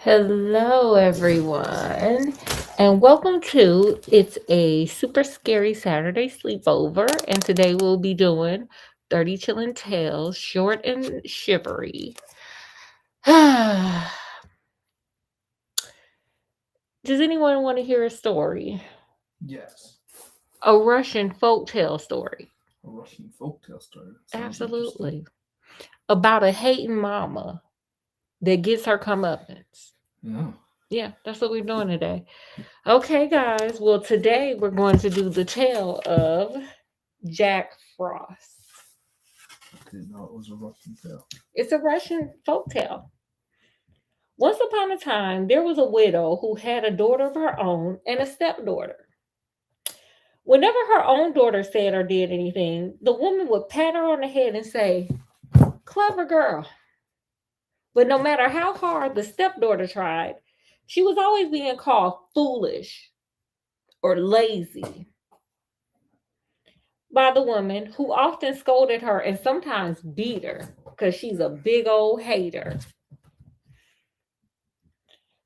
Hello, everyone, and welcome to It's a Super Scary Saturday Sleepover. And today we'll be doing 30 Chillin' Tales, short and shivery. Does anyone want to hear a story? Yes. A Russian folktale story. A Russian folktale story. Sounds interesting. Absolutely. About a hating mama that gets her comeuppance. Yeah. Yeah, that's what we're doing today. Okay, guys. Well, today we're going to do the tale of Jack Frost. Didn't know it was a Russian tale. It's a Russian folktale. Once upon a time, there was a widow who had a daughter of her own and a stepdaughter. Whenever her own daughter said or did anything, the woman would pat her on the head and say, "Clever girl." But no matter how hard the stepdaughter tried, she was always being called foolish or lazy by the woman, who often scolded her and sometimes beat her because she's a big old hater.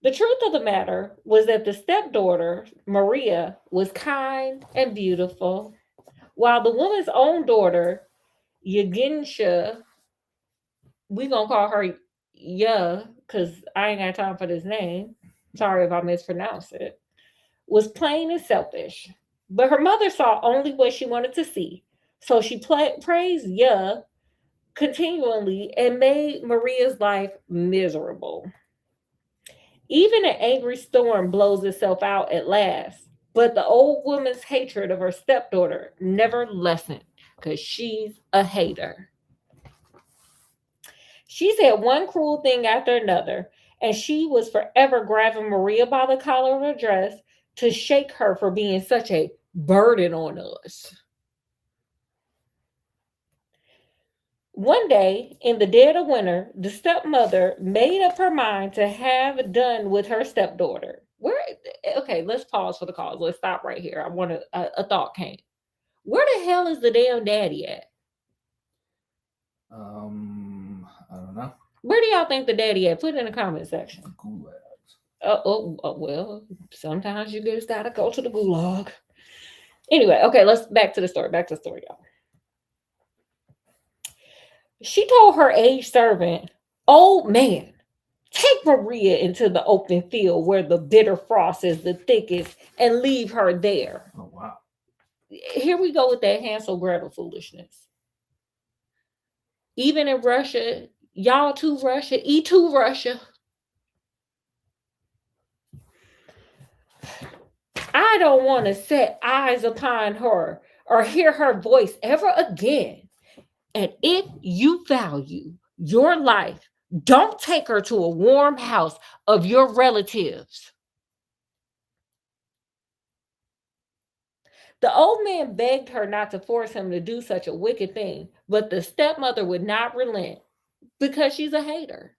The truth of the matter was that the stepdaughter, Maria, was kind and beautiful, while the woman's own daughter, Yaginsha, we gonna call her Ya, because I ain't got time for this name. Sorry if I mispronounce it, was plain and selfish. But her mother saw only what she wanted to see. So she praised Ya continually and made Maria's life miserable. Even an angry storm blows itself out at last, but the old woman's hatred of her stepdaughter never lessened because she's a hater. She said one cruel thing after another, and she was forever grabbing Maria by the collar of her dress to shake her for being such a burden on us. One day, in the dead of winter, the stepmother made up her mind to have done with her stepdaughter. Where? Okay, let's pause for the cause. Let's stop right here. I want a thought came. Where the hell is the damn daddy at? I don't know. Where do y'all think the daddy at? Put it in the comment section. Gulags. Well, sometimes you just gotta go to the gulag. Anyway, okay, let's back to the story. Back to the story, y'all. She told her aged servant, "Old man, take Maria into the open field where the bitter frost is the thickest and leave her there." Oh wow. Here we go with that Hansel Gretel foolishness. Even in Russia, y'all to Russia, to Russia. I don't want to set eyes upon her or hear her voice ever again. And if you value your life, don't take her to a warm house of your relatives. The old man begged her not to force him to do such a wicked thing, but the stepmother would not relent because she's a hater.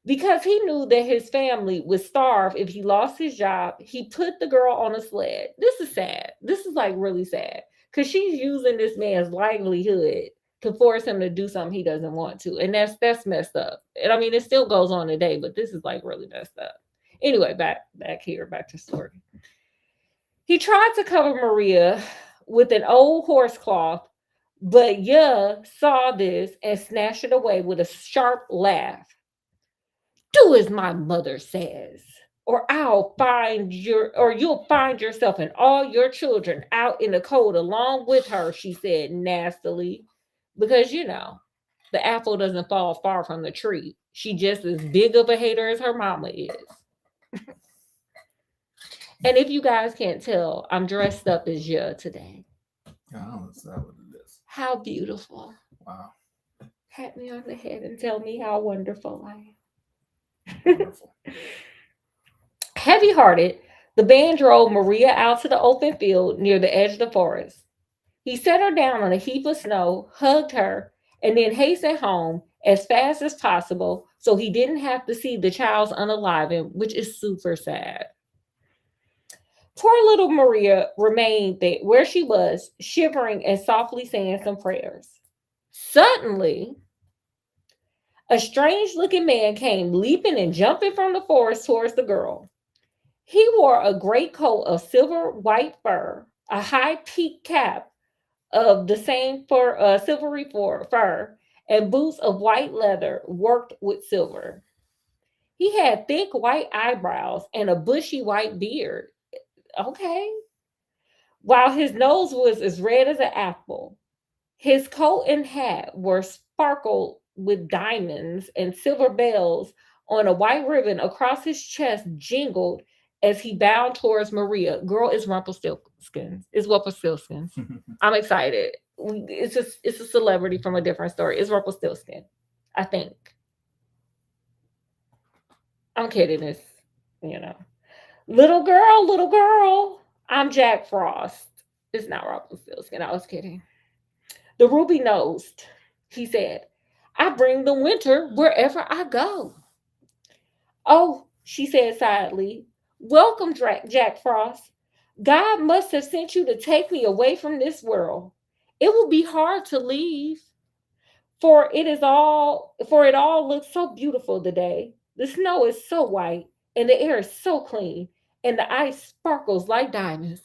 Because he knew that his family would starve if he lost his job, he put the girl on a sled. This is sad. This is like really sad because she's using this man's livelihood to force him to do something he doesn't want to, and that's messed up. And I mean, it still goes on today, but this is like really messed up. Anyway, back here, back to story. He tried to cover Maria with an old horse cloth, but saw this and snatched it away with a sharp laugh. "Do as my mother says, or you'll find yourself and all your children out in the cold along with her," she said nastily. Because the apple doesn't fall far from the tree. She just as big of a hater as her mama is. And if you guys can't tell, I'm dressed up as Ya today. Oh, is that what it is? How beautiful. Wow. Pat me on the head and tell me how wonderful I am. Wonderful. Heavy hearted, the band drove Maria out to the open field near the edge of the forest. He set her down on a heap of snow, hugged her, and then hastened home as fast as possible so he didn't have to see the child's unaliving, which is super sad. Poor little Maria remained there where she was, shivering and softly saying some prayers. Suddenly, A strange looking man came leaping and jumping from the forest towards the girl. He wore a great coat of silver white fur, a high peaked cap of the same silvery fur, and boots of white leather worked with silver. He had thick white eyebrows and a bushy white beard. Okay. While his nose was as red as an apple, his coat and hat were sparkled with diamonds, and silver bells on a white ribbon across his chest jingled as he bowed towards Maria. Girl, it's Rumpelstiltskin. It's Rumpelstiltskin. I'm excited. It's a celebrity from a different story. It's Rumpelstiltskin, I think. I'm kidding. It's, you know. Little girl, I'm Jack Frost. It's not Rumpelstiltskin. I was kidding. The ruby nosed, he said. I bring the winter wherever I go. Oh, she said sadly. Welcome, Jack Frost. God must have sent you to take me away from this world. It will be hard to leave, for it all looks so beautiful today. The snow is so white, and the air is so clean, and the ice sparkles like diamonds.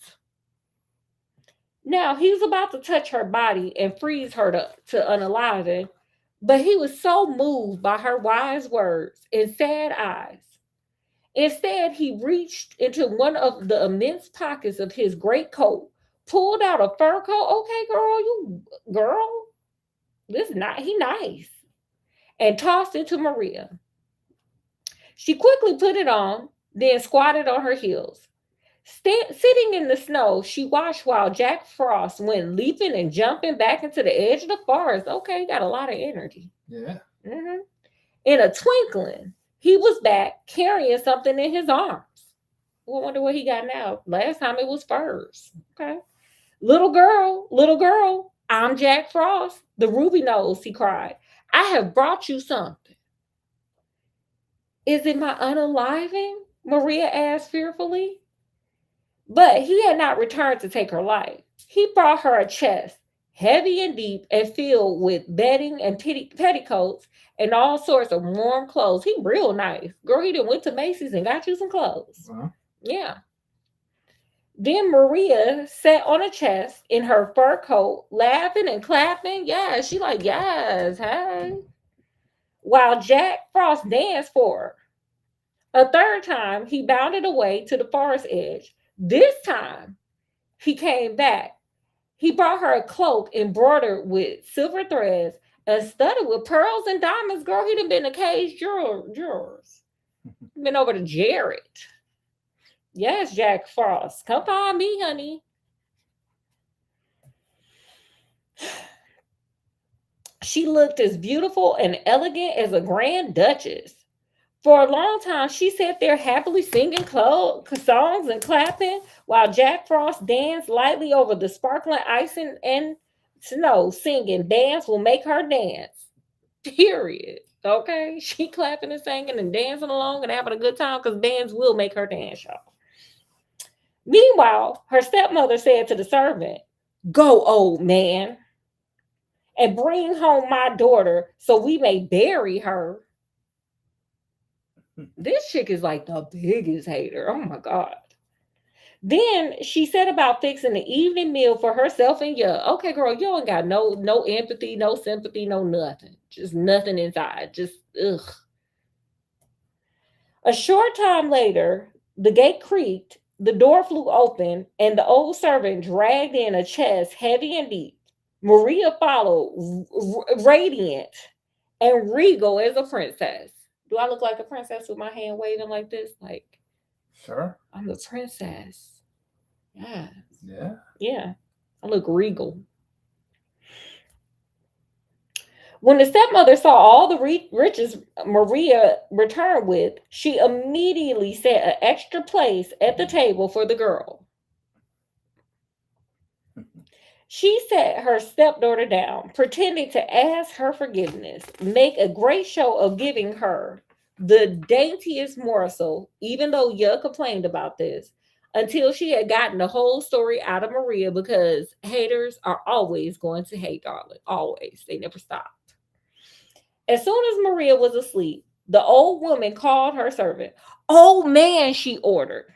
Now he was about to touch her body and freeze her to unaliving, but he was so moved by her wise words and sad eyes. Instead, he reached into one of the immense pockets of his great coat, pulled out a fur coat. Okay, girl, this not he nice, and tossed it to Maria. She quickly put it on, then squatted on her heels. Sitting in the snow, she watched while Jack Frost went leaping and jumping back into the edge of the forest. Okay, got a lot of energy. Yeah. hmm In a twinkling, he was back carrying something in his arms. I wonder what he got now. Last time it was furs. Okay. Little girl, I'm Jack Frost, the ruby nose, he cried. I have brought you something. Is it my unaliving? Maria asked fearfully. But he had not returned to take her life. He brought her a chest, heavy and deep and filled with bedding and petticoats and all sorts of warm clothes. He real nice. Girl, he done went to Macy's and got you some clothes. Uh-huh. Yeah. Then Maria sat on a chest in her fur coat, laughing and clapping. Yeah, she like, yes, hey. While Jack Frost danced for her. A third time, he bounded away to the forest edge. This time, he came back. He brought her a cloak embroidered with silver threads and studded with pearls and diamonds. Girl, he done been a cage jurors. Been over to Jared. Yes, Jack Frost. Come find me, honey. She looked as beautiful and elegant as a grand duchess. For a long time, she sat there happily singing songs and clapping while Jack Frost danced lightly over the sparkling ice and snow, singing, Dance will make her dance. Period. Okay? She clapping and singing and dancing along and having a good time because dance will make her dance, y'all. Meanwhile, her stepmother said to the servant, Go, old man, and bring home my daughter so we may bury her. This chick is like the biggest hater. Oh my God. Then she set about fixing the evening meal for herself and yeah. Okay, girl, you ain't got no empathy, no sympathy, no nothing. Just nothing inside. Just ugh. A short time later, the gate creaked, the door flew open, and the old servant dragged in a chest heavy and deep. Maria followed, radiant and regal as a princess. Do I look like a princess with my hand waving like this? Like, Sure. I'm the princess. Yeah. Yeah. Yeah. I look regal. When the stepmother saw all the riches Maria returned with, she immediately set an extra place at the table for the girl. She sat her stepdaughter down, pretending to ask her forgiveness, make a great show of giving her the daintiest morsel, even though Yuh complained about this, until she had gotten the whole story out of Maria because haters are always going to hate, darling. Always. They never stop. As soon as Maria was asleep, the old woman called her servant. "Oh man," she ordered,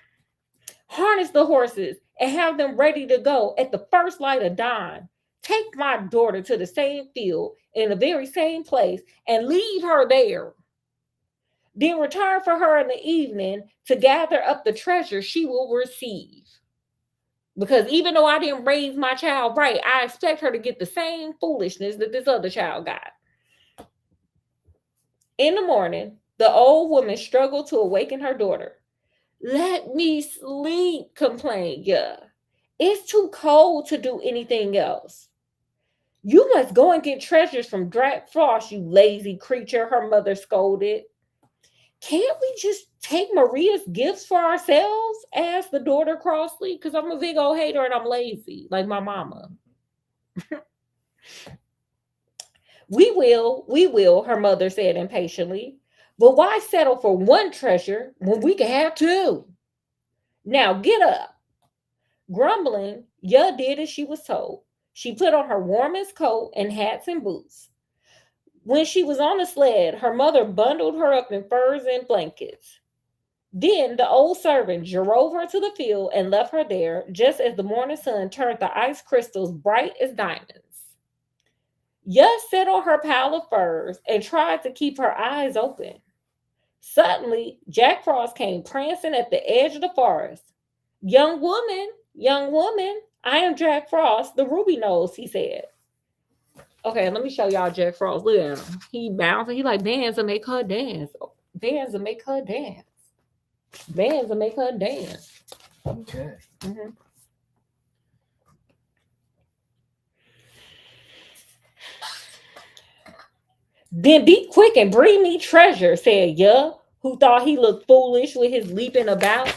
"harness the horses and have them ready to go at the first light of dawn. Take my daughter to the same field in the very same place and leave her there. Then return for her in the evening to gather up the treasure she will receive. Because even though I didn't raise my child right, I expect her to get the same foolishness that this other child got." In the morning, the old woman struggled to awaken her daughter. "Let me sleep," complained Ya. "It's too cold to do anything else." "You must go and get treasures from Jack Frost, you lazy creature," her mother scolded. "Can't we just take Maria's gifts for ourselves?" asked the daughter crossly. "Because I'm a big old hater and I'm lazy, like my mama." We will," her mother said impatiently. "But why settle for one treasure when we can have two? Now get up." Grumbling, Ya did as she was told. She put on her warmest coat and hats and boots. When she was on the sled, her mother bundled her up in furs and blankets. Then the old servant drove her to the field and left her there just as the morning sun turned the ice crystals bright as diamonds. Ya sat on her pile of furs and tried to keep her eyes open. Suddenly, Jack Frost came prancing at the edge of the forest. Young woman, I am Jack Frost, the ruby nose," he said. Okay, let me show y'all Jack Frost. Look at him. He bouncing. He like, "Bands will make her dance. Bands will make her dance. Bands will make her dance." Okay. Mm-hmm. "Then be quick and bring me treasure," said Ya, who thought he looked foolish with his leaping about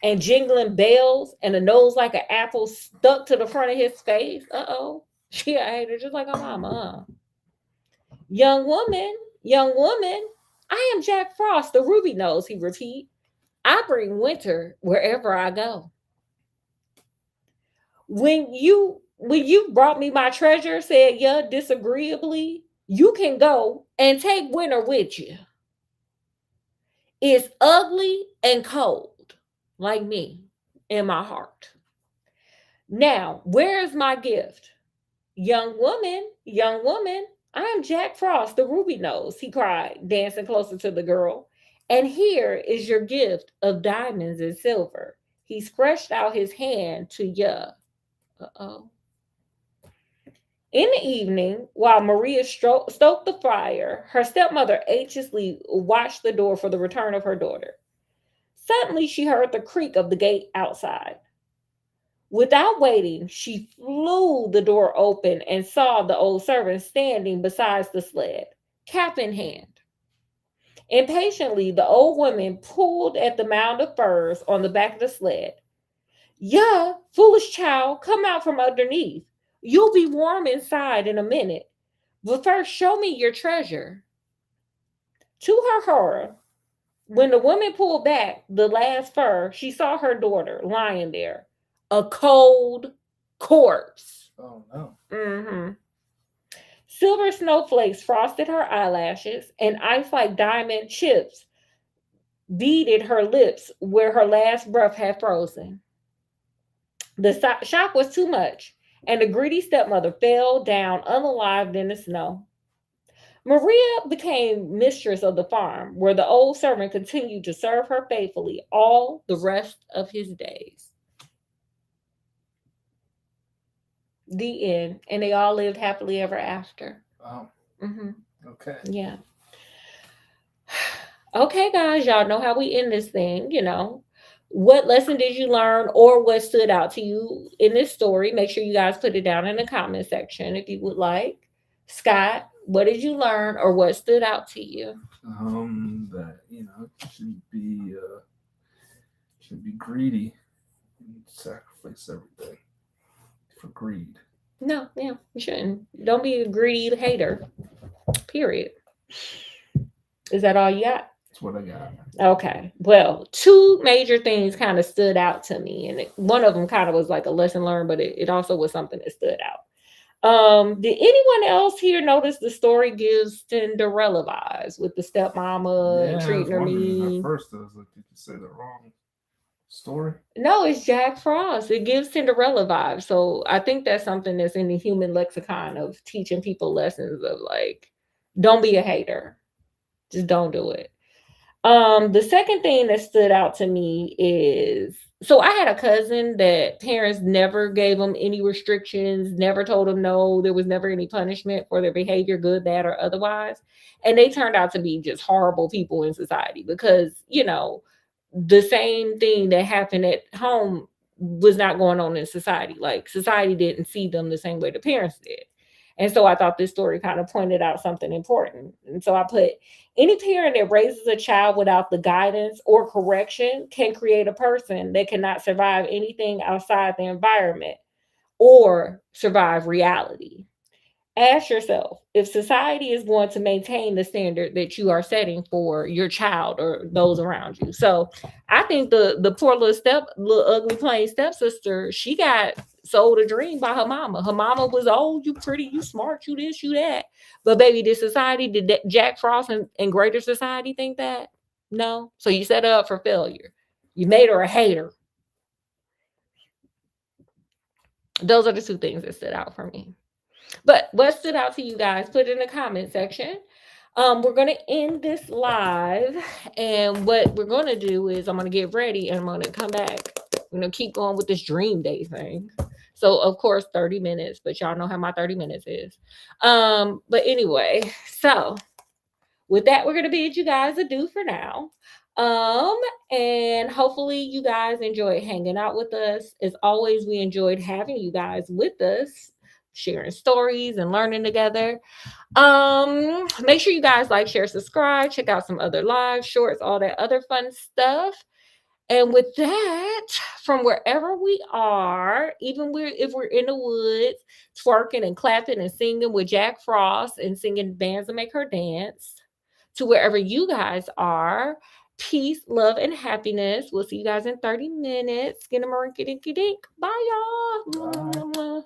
and jingling bells and a nose like an apple stuck to the front of his face. Uh-oh. She a hater just like her mama, huh? Young woman, I am Jack Frost, the ruby nose," he repeated. "I bring winter wherever I go." When you brought me my treasure," said Ya disagreeably, "you can go and take winter with you. It's ugly and cold, like me, in my heart. Now, where is my gift?" Young woman, I am Jack Frost, the ruby nose," he cried, dancing closer to the girl. "And here is your gift of diamonds and silver." He stretched out his hand to Ya. Uh-oh. In the evening, while Maria stoked the fire, her stepmother anxiously watched the door for the return of her daughter. Suddenly, she heard the creak of the gate outside. Without waiting, she flew the door open and saw the old servant standing beside the sled, cap in hand. Impatiently, the old woman pulled at the mound of furs on the back of the sled. "Ya, foolish child, come out from underneath. You'll be warm inside in a minute. But first, show me your treasure." To her horror, when the woman pulled back the last fur, she saw her daughter lying there, a cold corpse. Oh no. Mm-hmm. Silver snowflakes frosted her eyelashes, and ice like diamond chips beaded her lips where her last breath had frozen. The shock was too much, and the greedy stepmother fell down unalived in the snow. Maria became mistress of the farm, where the old servant continued to serve her faithfully all the rest of his days. The end. And they all lived happily ever after. Wow. Mm-hmm. Okay. Yeah. Okay, guys, y'all know how we end this thing. What lesson did you learn or what stood out to you in this story? Make sure you guys put it down in the comment section if you would like. Scott, what did you learn or what stood out to you? That should be greedy and sacrifice everything for greed. No, yeah, you shouldn't. Don't be a greedy hater. Period. Is that all you got? That's what I got. Okay. Well, two major things kind of stood out to me. And one of them kind of was like a lesson learned, but it also was something that stood out. Did anyone else here notice the story gives Cinderella vibes with the stepmama and Yeah, I was treating her wondering at mean? first. I was like, did you say the wrong story? No, it's Jack Frost. It gives Cinderella vibes. So I think that's something that's in the human lexicon of teaching people lessons of like, don't be a hater. Just don't do it. The second thing that stood out to me is so I had a cousin that parents never gave them any restrictions, never told them no, there was never any punishment for their behavior, good, bad, or otherwise. And they turned out to be just horrible people in society because, the same thing that happened at home was not going on in society. Like society didn't see them the same way the parents did. And so I thought this story kind of pointed out something important. And so I put any parent that raises a child without the guidance or correction can create a person that cannot survive anything outside the environment or survive reality. Ask yourself if society is going to maintain the standard that you are setting for your child or those around you. So I think the poor little ugly plain stepsister, she got sold a dream by her mama. Her mama was, oh, you pretty, you smart, you this, you that. But baby, did society, did that Jack Frost and greater society think that? No. So you set her up for failure. You made her a hater. Those are the two things that stood out for me. But what stood out to you guys? Put it in the comment section. We're gonna end this live, and what we're gonna do is I'm gonna get ready and I'm gonna come back. Keep going with this dream day thing. So of course 30 minutes, but y'all know how my 30 minutes is. But anyway, so with that, we're gonna bid you guys adieu for now. Um, and hopefully you guys enjoyed hanging out with us. As always, we enjoyed having you guys with us, sharing stories and learning together. Make sure you guys like, share, subscribe, check out some other live shorts, all that other fun stuff. And with that, from wherever we are, even if we're in the woods, twerking and clapping and singing with Jack Frost and singing bands that make her dance, to wherever you guys are, peace, love, and happiness. We'll see you guys in 30 minutes. Get a dink. Bye, y'all. Bye.